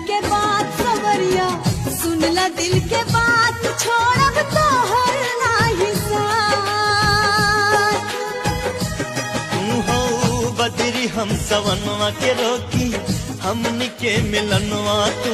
के बात सवरिया, सुनला दिल के बात, छोड़ब तो हर नाही साथ। तू हो बदरी हम सवनवा के रोकी, हमनी के मिलनवा तू